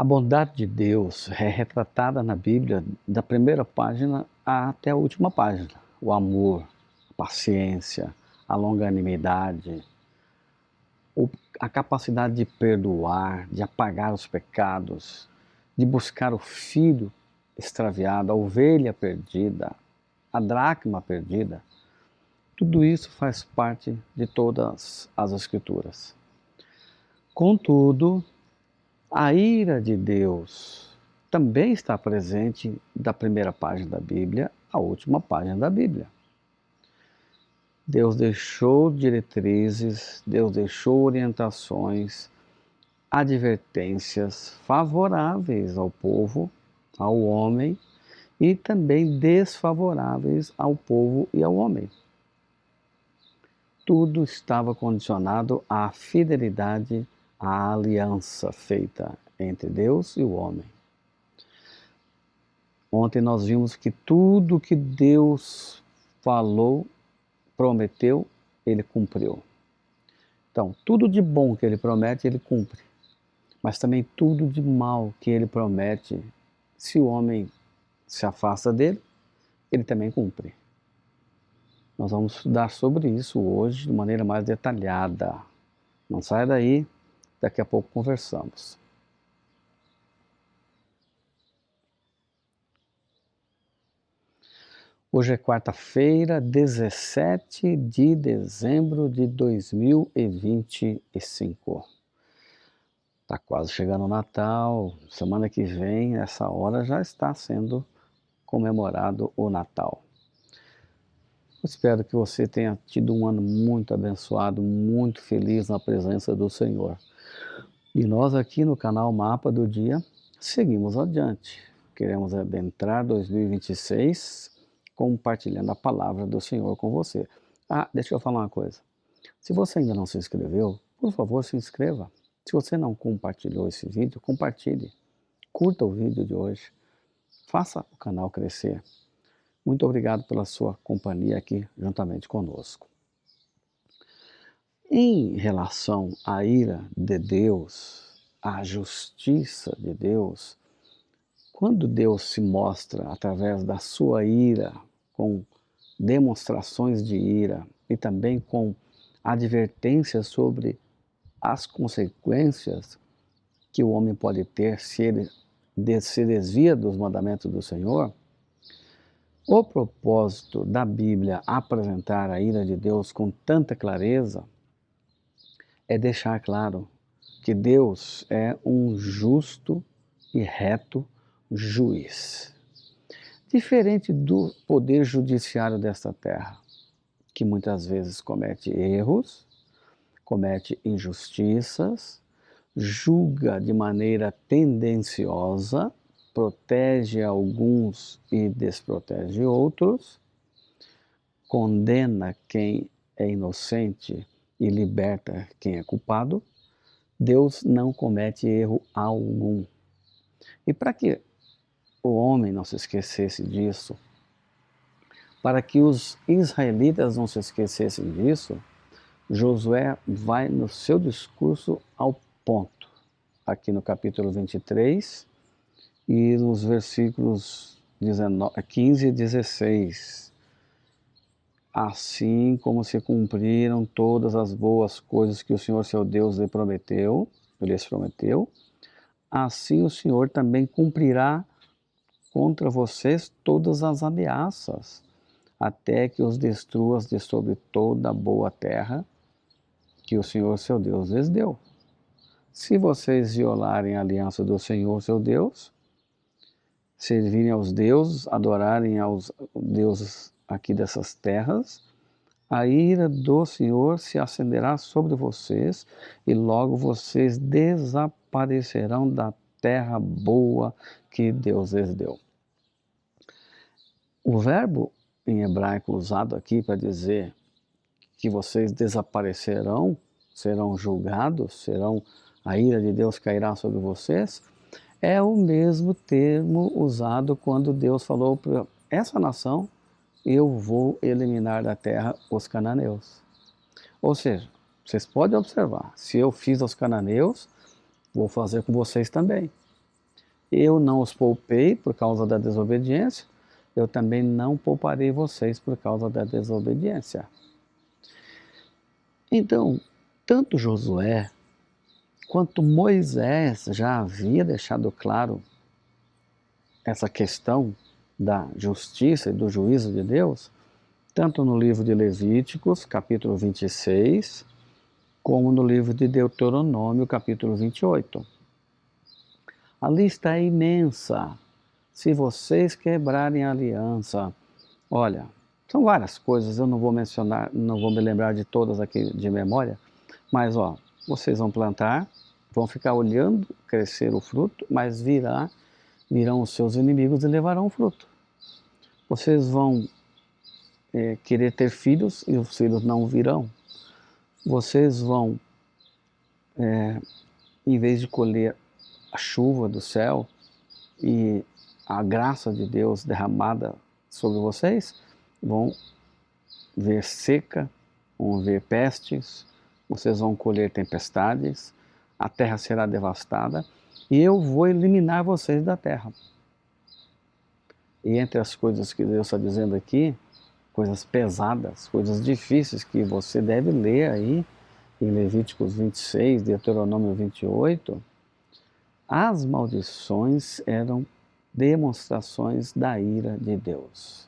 A bondade de Deus é retratada na Bíblia da primeira página até a última página. O amor, a paciência, a longanimidade, a capacidade de perdoar, de apagar os pecados, de buscar o filho extraviado, a ovelha perdida, a dracma perdida. Tudo isso faz parte de todas as Escrituras. Contudo, a ira de Deus também está presente da primeira página da Bíblia à última página da Bíblia. Deus deixou diretrizes, Deus deixou orientações, advertências favoráveis ao povo, ao homem, e também desfavoráveis ao povo e ao homem. Tudo estava condicionado à fidelidade, à aliança feita entre Deus e o homem. Ontem nós vimos que tudo que Deus falou, prometeu, Ele cumpriu. Então, tudo de bom que Ele promete, Ele cumpre. Mas também tudo de mal que Ele promete, se o homem se afasta dele, Ele também cumpre. Nós vamos estudar sobre isso hoje de maneira mais detalhada. Não saia daí, daqui a pouco conversamos. Hoje é quarta-feira, 17 de dezembro de 2025. Está quase chegando o Natal, semana que vem, essa hora já está sendo comemorado o Natal. Eu espero que você tenha tido um ano muito abençoado, muito feliz na presença do Senhor. E nós aqui no canal Mapa do Dia seguimos adiante. Queremos adentrar 2026 compartilhando a palavra do Senhor com você. Deixa eu falar uma coisa. Se você ainda não se inscreveu, por favor, se inscreva. Se você não compartilhou esse vídeo, compartilhe. Curta o vídeo de hoje. Faça o canal crescer. Muito obrigado pela sua companhia aqui juntamente conosco. Em relação à ira de Deus, à justiça de Deus, quando Deus se mostra através da sua ira, com demonstrações de ira e também com advertências sobre as consequências que o homem pode ter se ele se desvia dos mandamentos do Senhor, o propósito da Bíblia apresentar a ira de Deus com tanta clareza é deixar claro que Deus é um justo e reto juiz. Diferente do poder judiciário desta terra, que muitas vezes comete erros, comete injustiças, julga de maneira tendenciosa, protege alguns e desprotege outros, condena quem é inocente e liberta quem é culpado. Deus não comete erro algum. E para que o homem não se esquecesse disso, para que os israelitas não se esquecessem disso, Josué vai no seu discurso ao ponto, aqui no capítulo 23 e nos versículos 15 e 16. Assim como se cumpriram todas as boas coisas que o Senhor seu Deus lhes prometeu, assim o Senhor também cumprirá contra vocês todas as ameaças, até que os destruas de sobre toda a boa terra que o Senhor seu Deus lhes deu. Se vocês violarem a aliança do Senhor seu Deus, servirem aos deuses, adorarem aos deuses aqui dessas terras, a ira do Senhor se acenderá sobre vocês e logo vocês desaparecerão da terra boa que Deus lhes deu. O verbo em hebraico usado aqui para dizer que vocês desaparecerão, serão julgados, a ira de Deus cairá sobre vocês, é o mesmo termo usado quando Deus falou para essa nação: eu vou eliminar da terra os cananeus. Ou seja, vocês podem observar, se eu fiz aos cananeus, vou fazer com vocês também. eu não os poupei por causa da desobediência, eu também não pouparei vocês por causa da desobediência. Então, tanto Josué quanto Moisés já havia deixado claro essa questão da justiça e do juízo de Deus, tanto no livro de Levíticos, capítulo 26, como no livro de Deuteronômio, capítulo 28. A lista é imensa. Se vocês quebrarem a aliança, olha, são várias coisas, eu não vou mencionar, não vou me lembrar de todas aqui de memória, mas ó, vocês vão plantar, vão ficar olhando crescer o fruto, mas virão os seus inimigos e levarão o fruto. Vocês vão querer ter filhos e os filhos não virão. Vocês vão, em vez de colher a chuva do céu e a graça de Deus derramada sobre vocês, vão ver seca, vão ver pestes, vocês vão colher tempestades, a terra será devastada e eu vou eliminar vocês da terra. E entre as coisas que Deus está dizendo aqui, coisas pesadas, coisas difíceis que você deve ler aí em Levíticos 26, Deuteronômio 28, as maldições eram demonstrações da ira de Deus.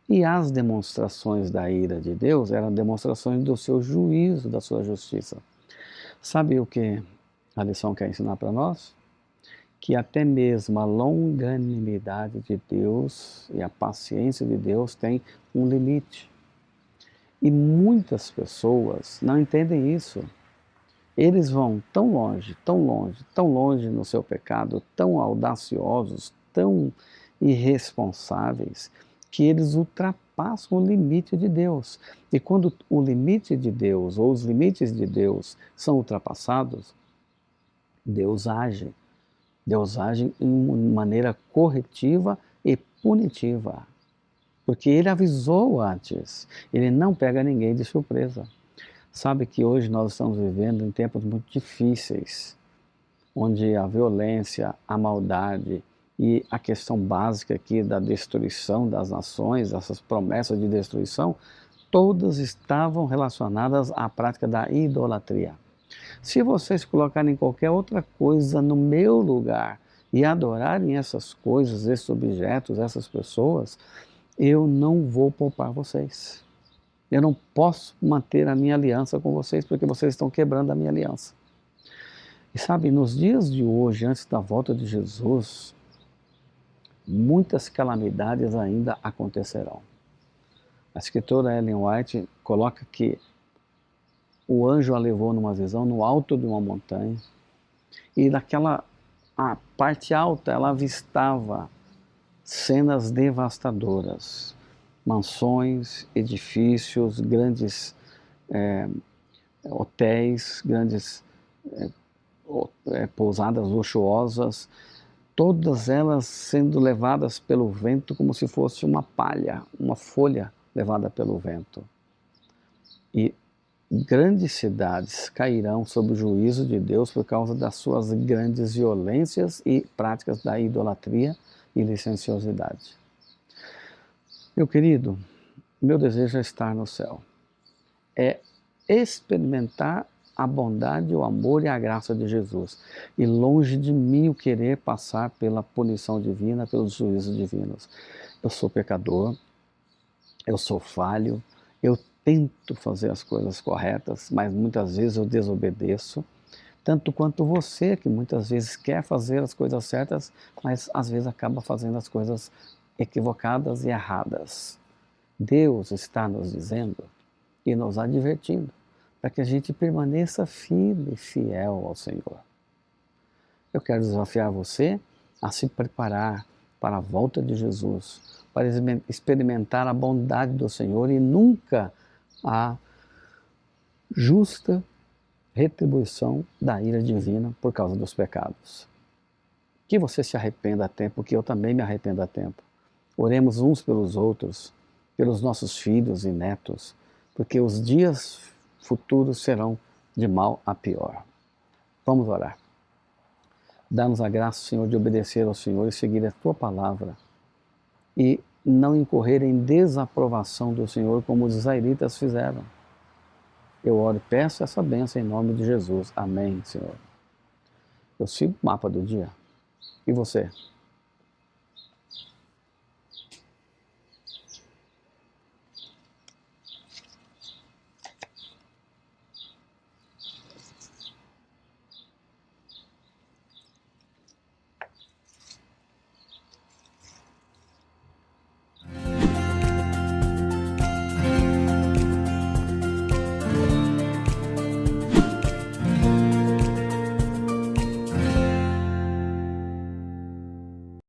E as demonstrações da ira de Deus eram demonstrações do seu juízo, da sua justiça. Sabe o que a lição quer ensinar para nós? Que até mesmo a longanimidade de Deus e a paciência de Deus tem um limite. E muitas pessoas não entendem isso. Eles vão tão longe, tão longe, tão longe no seu pecado, tão audaciosos, tão irresponsáveis, que eles ultrapassam o limite de Deus. E quando o limite de Deus ou os limites de Deus são ultrapassados, Deus age. Deus age em maneira corretiva e punitiva. Porque Ele avisou antes. Ele não pega ninguém de surpresa. Sabe que hoje nós estamos vivendo em tempos muito difíceis, onde a violência, a maldade e a questão básica aqui da destruição das nações, essas promessas de destruição, todas estavam relacionadas à prática da idolatria. Se vocês colocarem qualquer outra coisa no meu lugar e adorarem essas coisas, esses objetos, essas pessoas, eu não vou poupar vocês. Eu não posso manter a minha aliança com vocês porque vocês estão quebrando a minha aliança. E sabe, nos dias de hoje, antes da volta de Jesus, muitas calamidades ainda acontecerão. A escritora Ellen White coloca que o anjo a levou numa visão no alto de uma montanha e naquela parte alta ela avistava cenas devastadoras, mansões, edifícios, grandes hotéis, grandes pousadas luxuosas, todas elas sendo levadas pelo vento como se fosse uma palha, uma folha levada pelo vento. E grandes cidades cairão sob o juízo de Deus por causa das suas grandes violências e práticas da idolatria e licenciosidade. Meu querido, meu desejo é estar no céu. É experimentar a bondade, o amor e a graça de Jesus. E longe de mim o querer passar pela punição divina, pelos juízos divinos. Eu sou pecador, eu sou falho, eu tento fazer as coisas corretas, mas muitas vezes eu desobedeço, tanto quanto você, que muitas vezes quer fazer as coisas certas, mas às vezes acaba fazendo as coisas equivocadas e erradas. Deus está nos dizendo e nos advertindo para que a gente permaneça firme e fiel ao Senhor. Eu quero desafiar você a se preparar para a volta de Jesus, para experimentar a bondade do Senhor e nunca a justa retribuição da ira divina por causa dos pecados. Que você se arrependa a tempo, que eu também me arrependa a tempo. Oremos uns pelos outros, pelos nossos filhos e netos, porque os dias futuros serão de mal a pior. Vamos orar. Dá-nos a graça, Senhor, de obedecer ao Senhor e seguir a Tua palavra e não incorrer em desaprovação do Senhor como os israelitas fizeram. Eu oro e peço essa bênção em nome de Jesus. Amém, Senhor. Eu sigo o mapa do dia. E você?